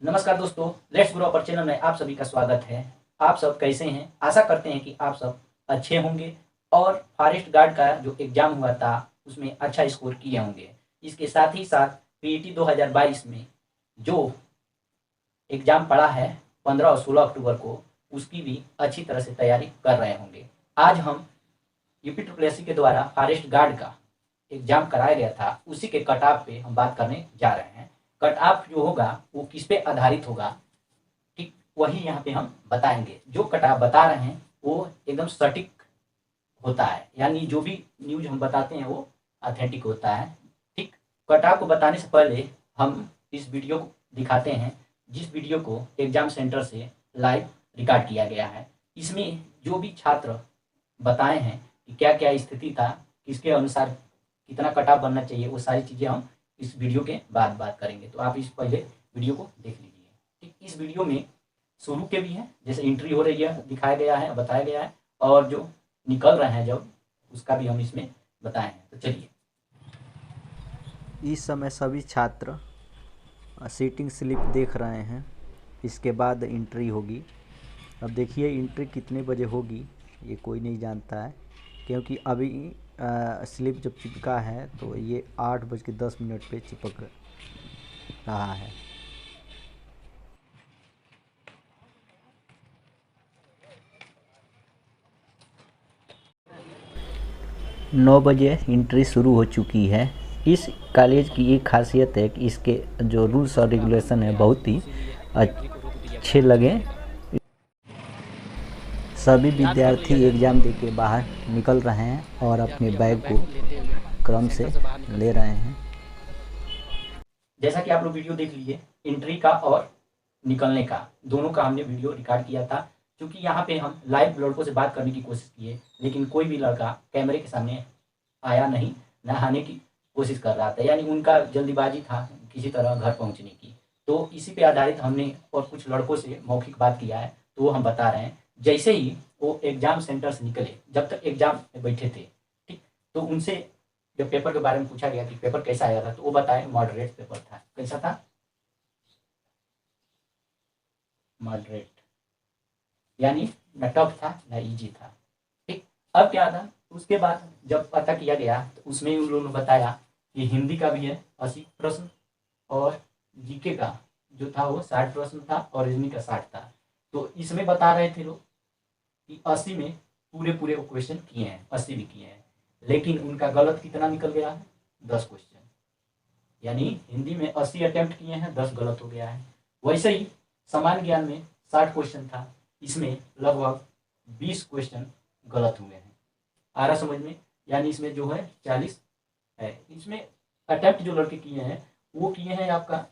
नमस्कार दोस्तों, let's grow upper channel में आप सभी का स्वागत है। आप सब कैसे हैं? आशा करते हैं कि आप सब अच्छे होंगे और फॉरेस्ट गार्ड का जो एग्ज़ाम हुआ था उसमें अच्छा स्कोर किए होंगे। इसके साथ ही साथ पीईटी 2022 में जो एग्ज़ाम पड़ा है 15 और 16 अक्टूबर को, उसकी भी अच्छी तरह से तैयारी कर रहे होंगे। आज हम यूपीट्रिपल के द्वारा फॉरेस्ट गार्ड का एग्ज़ाम कराया गया था, उसी के कट ऑफ पे हम बात करने जा रहे हैं। कट ऑफ जो होगा वो किस पे आधारित होगा, ठीक वही यहाँ पे हम बताएंगे। जो कट ऑफ बता रहे हैं वो एकदम सटीक होता है, यानी जो भी न्यूज हम बताते हैं वो ऑथेंटिक होता है। ठीक, कट ऑफ को बताने से पहले हम इस वीडियो को दिखाते हैं, जिस वीडियो को एग्जाम सेंटर से लाइव रिकॉर्ड किया गया है। इसमें जो भी छात्र बताए हैं कि क्या क्या स्थिति था, किसके अनुसार कितना कट ऑफ बनना चाहिए, वो सारी चीज़ें हम इस वीडियो के बाद बात करेंगे। तो आप इस पहले वीडियो को देख लीजिए। ठीक, इस वीडियो में शुरू के भी हैं, जैसे एंट्री हो रही है दिखाया गया है, बताया गया है, और जो निकल रहे हैं जब उसका भी हम इसमें बताए हैं। तो चलिए। इस समय सभी छात्र सीटिंग स्लिप देख रहे हैं। इसके बाद एंट्री होगी। अब देखिए एंट्री कितने बजे होगी ये कोई नहीं जानता है, क्योंकि अभी स्लिप जब चिपका है तो ये 8:10 पे चिपक रहा है। नौ बजे एंट्री शुरू हो चुकी है। इस कॉलेज की एक खासियत है कि इसके जो रूल्स और रेगुलेशन है बहुत ही अच्छे लगे। सभी विद्यार्थी एग्ज़ाम दे के बाहर निकल रहे हैं और अपने बैग को क्रम से ले रहे हैं। जैसा कि आप लोग वीडियो देख लीजिए, एंट्री का और निकलने का दोनों का हमने वीडियो रिकॉर्ड किया था। क्योंकि यहाँ पे हम लाइव लड़कों से बात करने की कोशिश किए, लेकिन कोई भी लड़का कैमरे के सामने आया नहीं, नहाने की कोशिश कर रहा था, यानी उनका जल्दीबाजी था किसी तरह घर पहुँचने की। तो इसी पे आधारित हमने और कुछ लड़कों से मौखिक बात किया है, तो वो हम बता रहे हैं। जैसे ही वो एग्ज़ाम सेंटर से निकले, जब तक एग्ज़ाम में बैठे थे, ठीक, तो उनसे जब पेपर के बारे में पूछा गया कि पेपर कैसा आया था, तो वो बताए मॉडरेट पेपर था। कैसा था? मॉडरेट, यानी न टफ था न इजी था। ठीक, अब क्या था, उसके बाद जब पता किया गया तो उसमें उन लोगों ने बताया कि हिंदी का भी है 80 प्रश्न, और जीके का जो था वो 60 प्रश्न था, और रीजनिंग का 60 था। तो इसमें बता रहे थे लोग कि 80 में पूरे पूरे वो क्वेश्चन किए हैं, 80 भी किए हैं, लेकिन उनका गलत कितना निकल गया है? 10 क्वेश्चन। यानी हिंदी में 80 अटेम्प्ट किए हैं, 10 गलत हो गया है। वैसे ही सामान्य ज्ञान में 60 क्वेश्चन था, इसमें लगभग 20 क्वेश्चन गलत हुए हैं। आ रहा समझ में? यानी इसमें जो है 40 है। इसमें अटेम्प्ट जो लड़के किए हैं वो किए हैं आपका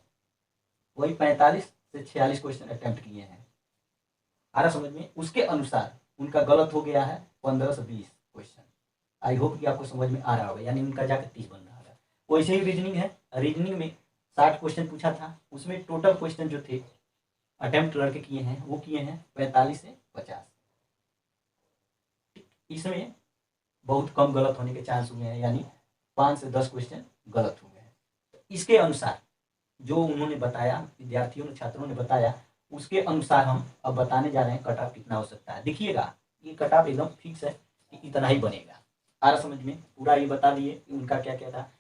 वही 45 से 46 क्वेश्चन अटेम्प्ट किए हैं। आ रहा समझ में? उसके अनुसार उनका गलत हो गया है 15 से 20 क्वेश्चन। आई होप कि आपको समझ में आ रहा होगा, यानी उनका जाकर 30 बन रहा है। वैसे ही रीजनिंग है, रीजनिंग में 60 क्वेश्चन पूछा था, उसमें टोटल क्वेश्चन जो थे अटेम्प्ट लड़के किए हैं वो किए हैं 45 से 50। इसमें बहुत कम गलत होने के चांस हुए हैं, यानी 5 से 10 क्वेश्चन गलत हुए हैं। तो इसके अनुसार जो उन्होंने बताया, विद्यार्थियों ने, छात्रों ने बताया, उसके अनुसार हम अब बताने जा रहे हैं कट ऑफ कितना हो सकता है। देखिएगा ये कट ऑफ एकदम फिक्स है कि इतना ही बनेगा। आ रहा समझ में? पूरा ये बता दिए कि उनका क्या क्या था।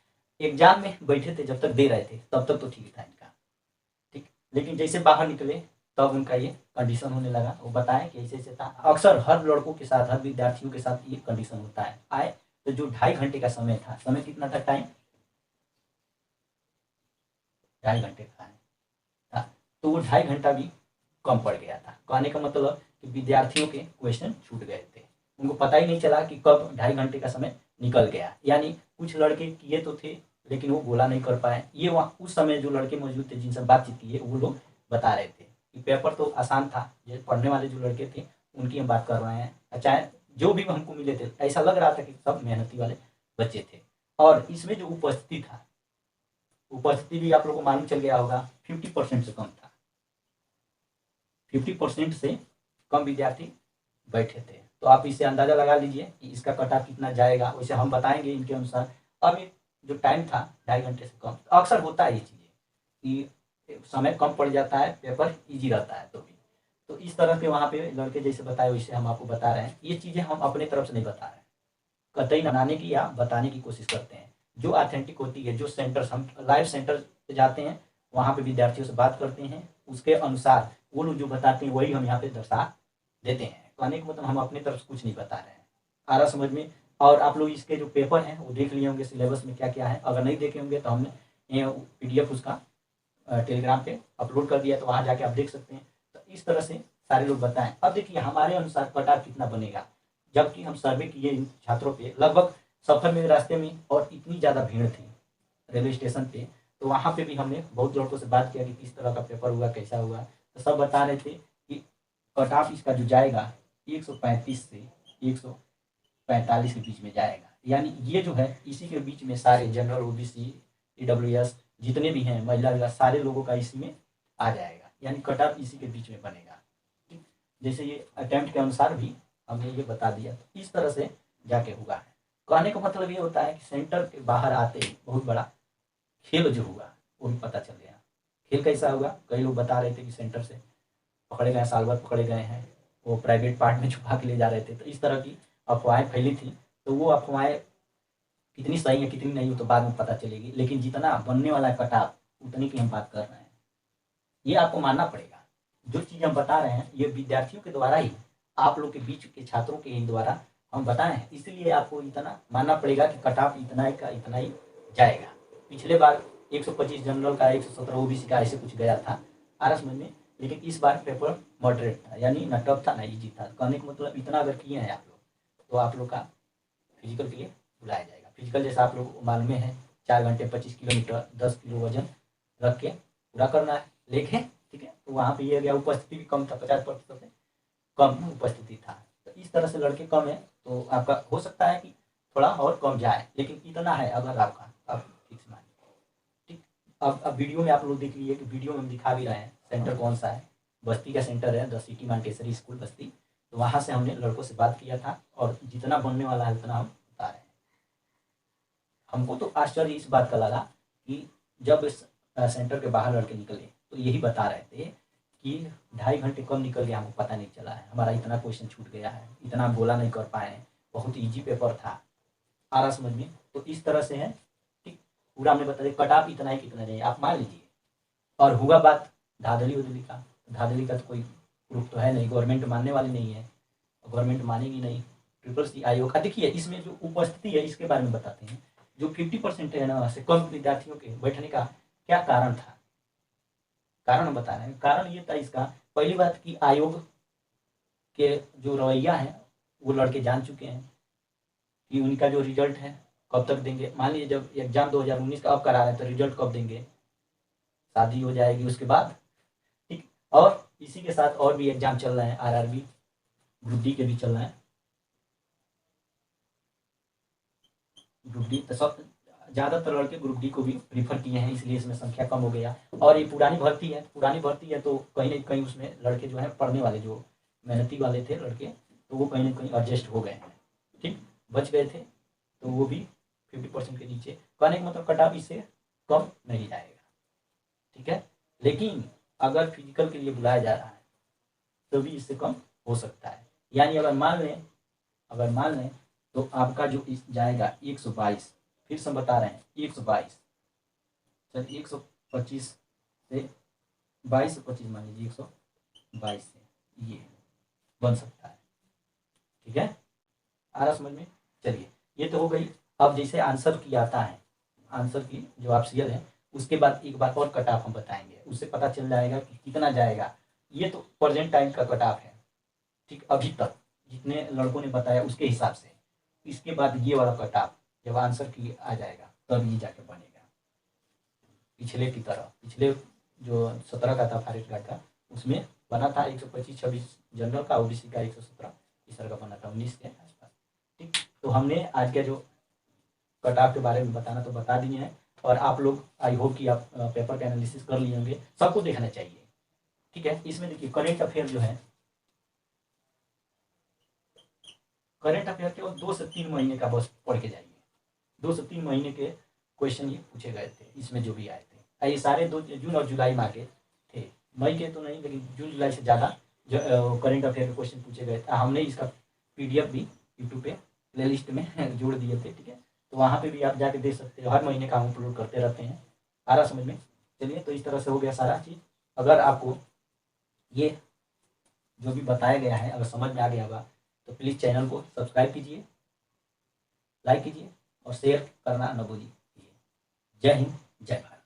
एग्जाम में बैठे थे, जब तक दे रहे थे तब तक तो ठीक था इनका, ठीक, लेकिन जैसे बाहर निकले तब उनका ये कंडीशन होने लगा। वो बताएं कि ऐसे ऐसे था। अक्सर हर लड़कों के साथ, हर विद्यार्थियों के साथ ये कंडीशन होता है। आए तो जो 2.5 घंटे का समय था, समय कितना था? टाइम 2.5 घंटे का था, तो वो 2.5 घंटा भी कम पड़ गया था। कहने का मतलब कि विद्यार्थियों के क्वेश्चन छूट गए थे, उनको पता ही नहीं चला कि कब 2.5 घंटे का समय निकल गया। यानी कुछ लड़के किए तो थे, लेकिन वो गोला नहीं कर पाए। ये वहाँ उस समय जो लड़के मौजूद थे जिनसे बातचीत की है, वो लोग बता रहे थे कि पेपर तो आसान था। ये पढ़ने वाले जो लड़के थे उनकी हम बात कर रहे हैं, चाहे जो भी हमको मिले थे, ऐसा लग रहा था कि सब मेहनती वाले बच्चे थे। और इसमें जो उपस्थिति था, उपस्थिति भी आप लोगों को मालूम चल गया होगा, 50% से कम था। 50% से कम विद्यार्थी बैठे थे। तो आप इससे अंदाजा लगा लीजिए कि इसका कट ऑफ कितना जाएगा। वैसे हम बताएंगे इनके अनुसार। अब ये जो टाइम था 2.5 घंटे से कम, तो अक्सर होता है ये चीज़ें कि समय कम पड़ जाता है, पेपर ईजी रहता है। तो इस तरह के वहाँ पे लड़के जैसे बताए वैसे हम आपको बता रहे हैं। ये चीज़ें हम अपने तरफ से नहीं बता रहे हैं, कतई बनाने की या बताने की कोशिश करते हैं। जो ऑथेंटिक होती है, जो सेंटर्स हम लाइव सेंटर पे जाते हैं, वहाँ पे विद्यार्थियों से बात करते हैं, उसके अनुसार वो लोग जो बताते हैं वही हम यहाँ पे दर्शा देते हैं। कहने का मतलब हम अपनी तरफ से कुछ नहीं बता रहे हैं। आ रहा समझ में? और आप लोग इसके जो पेपर हैं वो देख लिए होंगे, सिलेबस में क्या क्या है। अगर नहीं देखे होंगे तो हमने PDF उसका टेलीग्राम पे अपलोड कर दिया, तो वहाँ जाके आप देख सकते हैं। तो इस तरह से सारे लोग बताएं। अब देखिए हमारे अनुसार कट ऑफ कितना बनेगा, जबकि हम सर्वे किए इन छात्रों पे, लगभग सफर में रास्ते में और इतनी ज़्यादा भीड़ थी रेलवे स्टेशन पे, तो वहाँ पे भी हमने बहुत लड़कों से बात किया कि किस तरह का पेपर हुआ, कैसा हुआ। तो सब बता रहे थे कि कट ऑफ इसका जो जाएगा 135 से 145 के बीच में जाएगा। यानी ये जो है इसी के बीच में सारे जनरल, OBC, EWS जितने भी हैं, महिला विभाग, सारे लोगों का इसी में आ जाएगा। यानी कट ऑफ इसी के बीच में बनेगा। जैसे ये अटेम्प्ट के अनुसार भी हमने ये बता दिया। तो इस तरह से जाके हुआ है। कहने का मतलब ये होता है कि सेंटर के बाहर आते ही बहुत बड़ा खेल जो हुआ वो भी पता चल गया। खेल कैसा हुआ, कई लोग बता रहे थे कि सेंटर से पकड़े गए, साल भर पकड़े गए हैं, वो प्राइवेट पार्ट में छुपा के ले जा रहे थे। तो इस तरह की अफवाहें फैली थी। तो वो अफवाहें कितनी सही है कितनी नहीं, तो बाद में पता चलेगी। लेकिन जितना बनने वाला है कटाव, उतनी की हम बात कर रहे हैं। ये आपको मानना पड़ेगा। जो चीज़ हम बता रहे हैं ये विद्यार्थियों के द्वारा ही, आप लोग के बीच के छात्रों के ही द्वारा हम बताए हैं। इसलिए आपको इतना मानना पड़ेगा कि कट ऑफ इतना ही का इतना ही जाएगा। पिछले बार 125 जनरल का, 117 OBC का, ऐसे कुछ गया था, आ रहा समझ में। लेकिन इस बार पेपर मॉडरेट था, यानी ना टफ था ना ईजी था। कहने का मतलब इतना अगर किए हैं आप लोग, तो आप लोग का फिजिकल के लिए बुलाया जाएगा। फिजिकल जैसा आप लोग मालूम है, 4 घंटे 25 किलोमीटर 10 किलो वजन रख के पूरा करना है, लेके। ठीक है, तो वहाँ पे ये गया, उपस्थिति भी कम था, 50% से कम उपस्थिति था। तो इस तरह से लड़के कम है, तो आपका हो सकता है कि थोड़ा और कम जाए, लेकिन इतना है अगर आपका, आप फिक्स मानिए। ठीक, अब वीडियो में आप लोग देख लीजिए कि वीडियो में हम दिखा भी रहे हैं सेंटर कौन सा है। बस्ती का सेंटर है, द सिटी मॉन्टेसरी स्कूल बस्ती। तो वहाँ से हमने लड़कों से बात किया था, और जितना बनने वाला है उतना हम बता रहे हैं। हमको तो आश्चर्य इस बात का लगा कि जब इस सेंटर के बाहर लड़के निकले तो यही बता रहे थे कि 2.5 घंटे कम निकल गया, हमको पता नहीं चला है, हमारा इतना क्वेश्चन छूट गया है, इतना हम बोला नहीं कर पाए हैं, बहुत ईजी पेपर था। आ रहा समझ में? तो इस तरह से है। ठीक, पूरा हमने बता दिया कट ऑफ इतना है कितना नहीं, आप मान लीजिए। और हुआ बात धांधली उधली का, धांधली का तो कोई प्रूफ तो है नहीं, गवर्नमेंट मानने वाली नहीं है, गवर्नमेंट मानेगी नहीं। ट्रिपल आयोग का देखिए, इसमें जो उपस्थिति है इसके बारे में बताते हैं। जो 50% है ना से कम विद्यार्थियों के बैठने का क्या कारण था, कारण हम बता रहे हैं। कारण ये था इसका, पहली बात की आयोग के जो रवैया है वो लड़के जान चुके हैं कि उनका जो रिजल्ट है कब तक देंगे। मान लीजिए जब एग्जाम 2019 का अब करा रहे हैं, तो रिजल्ट कब देंगे, शादी हो जाएगी उसके बाद। ठीक, और इसी के साथ और भी एग्जाम चल रहे हैं, RRB ग्रुप D के भी चल रहे हैं। ग्रुप D तो सब ज़्यादातर लड़के ग्रुप D को भी प्रीफर किए हैं, इसलिए इसमें संख्या कम हो गया। और ये पुरानी भर्ती है, पुरानी भर्ती है, तो कहीं ना कहीं उसमें लड़के जो है पढ़ने वाले, जो मेहनती वाले थे लड़के, तो वो कहीं ना कहीं एडजस्ट हो गए हैं। ठीक, बच गए थे, तो वो भी 50% के नीचे। कहने का मतलब कट ऑफ इससे कम नहीं जाएगा। ठीक है, लेकिन अगर फिजिकल के लिए बुलाया जा रहा है तो भी इससे कम हो सकता है। यानी अगर मान लें तो आपका जो इस जाएगा 122, फिर से हम बता रहे हैं 122, चल 125 से 22 से 25 मान लीजिए, 122 से ये बन सकता है। ठीक है, आ रहा समझ में? चलिए, ये तो हो गई। अब जैसे आंसर की आता है, आंसर की जो ऑप्शियल है, उसके बाद एक बार और कट ऑफ हम बताएंगे, उससे पता चल जाएगा कि कितना जाएगा। ये तो प्रेजेंट टाइम का कट ऑफ है। ठीक, अभी तक जितने लड़कों ने बताया उसके हिसाब से। इसके बाद ये वाला कट ऑफ जब आंसर की आ जाएगा तब ये जाके बनेगा। पिछले की तरह, पिछले जो 17 का था फॉरेस्ट गार्ड का, उसमें बना था 125-26 जनरल का, OBC का 117 इस तरह का बना था 19 के आसपास। ठीक, तो हमने आज के जो कट ऑफ के बारे में बताना तो बता दिए हैं, और आप लोग आई होप कि आप पेपर का एनालिसिस कर लिए होंगे। सबको देखना चाहिए। ठीक है, इसमें देखिए करेंट अफेयर जो है, करेंट अफेयर केवल 2 से 3 महीने का बस पढ़ के जाइए। 2 से 3 महीने के क्वेश्चन ये पूछे गए थे इसमें जो भी आए थे। ये सारे जून और जुलाई माह के थे, मई के तो नहीं, लेकिन जून जुलाई से ज़्यादा जो करेंट अफेयर के क्वेश्चन पूछे गए थे। हमने इसका PDF भी यूट्यूब पे प्ले लिस्ट में जोड़ दिए थे, ठीक है। तो वहाँ पे भी आप जाके देख सकते हो, हर महीने का हम अपलोड करते रहते हैं। आ रहा समझ में? चलिए, तो इस तरह से हो गया सारा चीज़। अगर आपको ये जो भी बताया गया है अगर समझ में आ गया होगा तो प्लीज़ चैनल को सब्सक्राइब कीजिए, लाइक कीजिए और शेयर करना न भूलिए। जय हिंद, जय भारत।